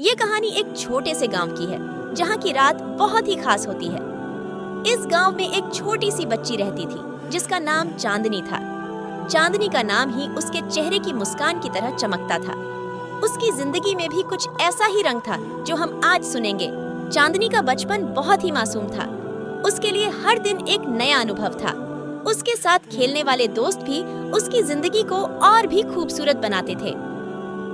ये कहानी एक छोटे से गांव की है जहां की रात बहुत ही खास होती है। इस गांव में एक छोटी सी बच्ची रहती थी जिसका नाम चांदनी था। चांदनी का नाम ही उसके चेहरे की मुस्कान की तरह चमकता था। उसकी जिंदगी में भी कुछ ऐसा ही रंग था जो हम आज सुनेंगे। चांदनी का बचपन बहुत ही मासूम था। उसके लिए हर दिन एक नया अनुभव था। उसके साथ खेलने वाले दोस्त भी उसकी जिंदगी को और भी खूबसूरत बनाते थे।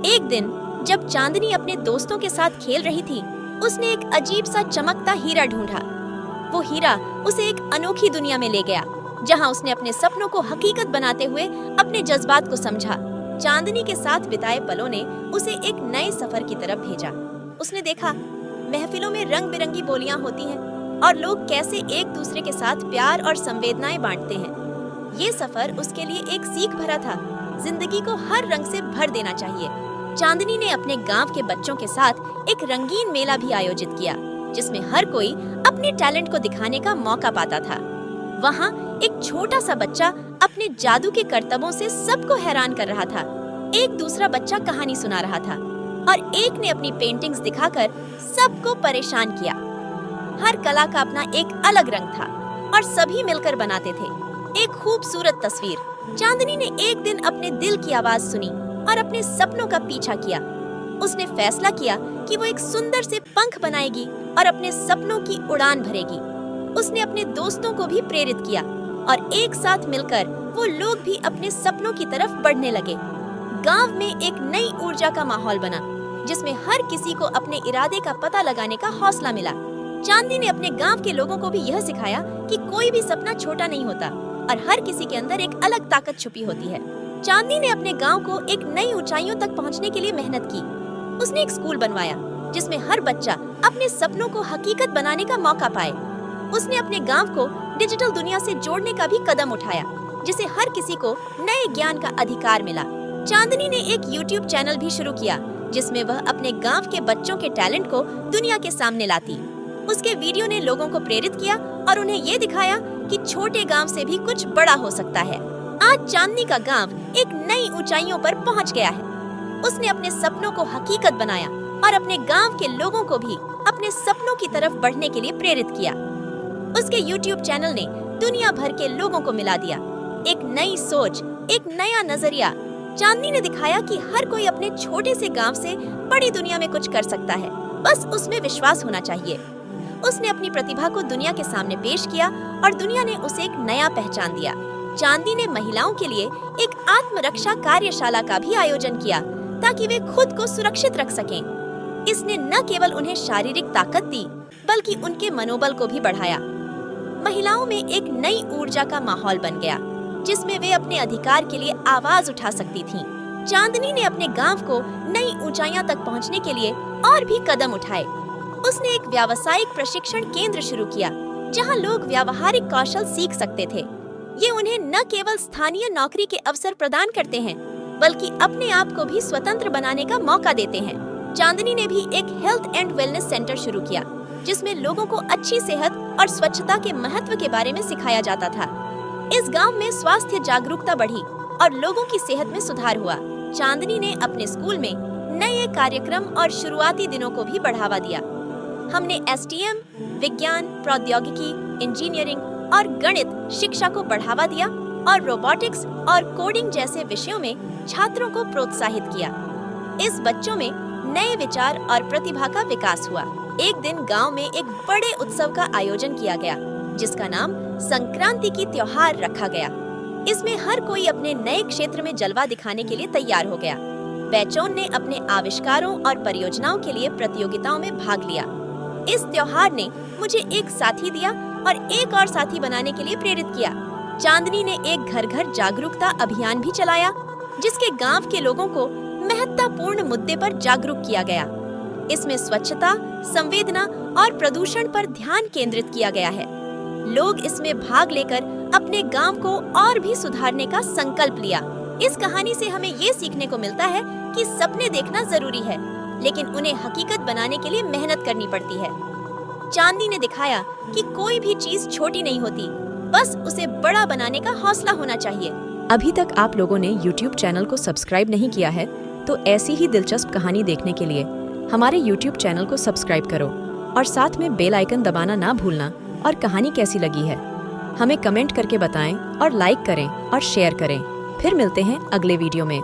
एक दिन जब चांदनी अपने दोस्तों के साथ खेल रही थी, उसने एक अजीब सा चमकता हीरा ढूंढा। वो हीरा उसे एक अनोखी दुनिया में ले गया, जहां उसने अपने सपनों को हकीकत बनाते हुए अपने जज्बात को समझा। चांदनी के साथ बिताए पलों ने उसे एक नए सफर की तरफ भेजा। उसने देखा महफिलों में रंग बिरंगी बोलियां होती हैं और लोग कैसे एक दूसरे के साथ प्यार और संवेदनाएं बांटते हैं। ये सफर उसके लिए एक सीख भरा था। जिंदगी को हर रंग से भर देना चाहिए। चांदनी ने अपने गांव के बच्चों के साथ एक रंगीन मेला भी आयोजित किया, जिसमें हर कोई अपने टैलेंट को दिखाने का मौका पाता था। वहां एक छोटा सा बच्चा अपने जादू के करतबों से सबको हैरान कर रहा था। एक दूसरा बच्चा कहानी सुना रहा था और एक ने अपनी पेंटिंग्स दिखाकर सबको परेशान किया। हर कला का अपना एक अलग रंग था और सभी मिलकर बनाते थे एक खूबसूरत तस्वीर। चांदनी ने एक दिन अपने दिल की आवाज सुनी और अपने सपनों का पीछा किया। उसने फैसला किया कि वो एक सुंदर से पंख बनाएगी और अपने सपनों की उड़ान भरेगी। उसने अपने दोस्तों को भी प्रेरित किया और एक साथ मिलकर वो लोग भी अपने सपनों की तरफ बढ़ने लगे। गांव में एक नई ऊर्जा का माहौल बना, जिसमें हर किसी को अपने इरादे का पता लगाने का हौसला मिला। चांदनी ने अपने गांव के लोगों को भी यह सिखाया कि कोई भी सपना छोटा नहीं होता और हर किसी के अंदर एक अलग ताकत छुपी होती है। चांदनी ने अपने गांव को एक नई ऊंचाइयों तक पहुंचने के लिए मेहनत की। उसने एक स्कूल बनवाया जिसमें हर बच्चा अपने सपनों को हकीकत बनाने का मौका पाए। उसने अपने गांव को डिजिटल दुनिया से जोड़ने का भी कदम उठाया, जिससे हर किसी को नए ज्ञान का अधिकार मिला। चांदनी ने एक YouTube चैनल भी शुरू किया, जिसमें वह अपने गांव के बच्चों के टैलेंट को दुनिया के सामने लाती। उसके वीडियो ने लोगों को प्रेरित किया और उन्हें ये दिखाया कि छोटे गांव से भी कुछ बड़ा हो सकता है। आज चांदनी का गांव एक नई ऊंचाइयों पर पहुंच गया है। उसने अपने सपनों को हकीकत बनाया और अपने गांव के लोगों को भी अपने सपनों की तरफ बढ़ने के लिए प्रेरित किया। उसके YouTube चैनल ने दुनिया भर के लोगों को मिला दिया। एक नई सोच, एक नया नजरिया। चांदनी ने दिखाया कि हर कोई अपने छोटे से गांव से बड़ी दुनिया में कुछ कर सकता है, बस उसमें विश्वास होना चाहिए। उसने अपनी प्रतिभा को दुनिया के सामने पेश किया और दुनिया ने उसे एक नया पहचान दिया। चांदनी ने महिलाओं के लिए एक आत्मरक्षा कार्यशाला का भी आयोजन किया, ताकि वे खुद को सुरक्षित रख सकें। इसने न केवल उन्हें शारीरिक ताकत दी, बल्कि उनके मनोबल को भी बढ़ाया। महिलाओं में एक नई ऊर्जा का माहौल बन गया, जिसमें वे अपने अधिकार के लिए आवाज उठा सकती थीं। चांदनी ने अपने गांव को नई ऊंचाइयों तक पहुंचने के लिए और भी कदम उठाए। उसने एक व्यावसायिक प्रशिक्षण केंद्र शुरू किया, जहां लोग व्यावहारिक कौशल सीख सकते थे। ये उन्हें न केवल स्थानीय नौकरी के अवसर प्रदान करते हैं, बल्कि अपने आप को भी स्वतंत्र बनाने का मौका देते हैं। चांदनी ने भी एक हेल्थ एंड वेलनेस सेंटर शुरू किया, जिसमें लोगों को अच्छी सेहत और स्वच्छता के महत्व के बारे में सिखाया जाता था। इस गांव में स्वास्थ्य जागरूकता बढ़ी और लोगों की सेहत में सुधार हुआ। चांदनी ने अपने स्कूल में नए कार्यक्रम और शुरुआती दिनों को भी बढ़ावा दिया। हमने STEM, विज्ञान, प्रौद्योगिकी, इंजीनियरिंग और गणित शिक्षा को बढ़ावा दिया और रोबोटिक्स और कोडिंग जैसे विषयों में छात्रों को प्रोत्साहित किया। इस बच्चों में नए विचार और प्रतिभा का विकास हुआ। एक दिन गांव में एक बड़े उत्सव का आयोजन किया गया, जिसका नाम संक्रांति की त्योहार रखा गया। इसमें हर कोई अपने नए क्षेत्र में जलवा दिखाने के लिए तैयार हो गया। बैचों ने अपने आविष्कारों और परियोजनाओं के लिए प्रतियोगिताओं में भाग लिया। इस त्योहार ने मुझे एक साथी दिया और एक और साथी बनाने के लिए प्रेरित किया। चांदनी ने एक घर घर जागरूकता अभियान भी चलाया, जिसके गांव के लोगों को महत्वपूर्ण मुद्दे पर जागरूक किया गया। इसमें स्वच्छता, संवेदना और प्रदूषण पर ध्यान केंद्रित किया गया है। लोग इसमें भाग लेकर अपने गांव को और भी सुधारने का संकल्प लिया। इस कहानी से हमें ये सीखने को मिलता है कि सपने देखना जरूरी है, लेकिन उन्हें हकीकत बनाने के लिए मेहनत करनी पड़ती है। चांदनी ने दिखाया कि कोई भी चीज छोटी नहीं होती, बस उसे बड़ा बनाने का हौसला होना चाहिए। अभी तक आप लोगों ने YouTube चैनल को सब्सक्राइब नहीं किया है, तो ऐसी ही दिलचस्प कहानी देखने के लिए हमारे YouTube चैनल को सब्सक्राइब करो और साथ में बेल आइकन दबाना ना भूलना। और कहानी कैसी लगी है हमें कमेंट करके बताएं और लाइक करें और शेयर करें। फिर मिलते हैं अगले वीडियो में।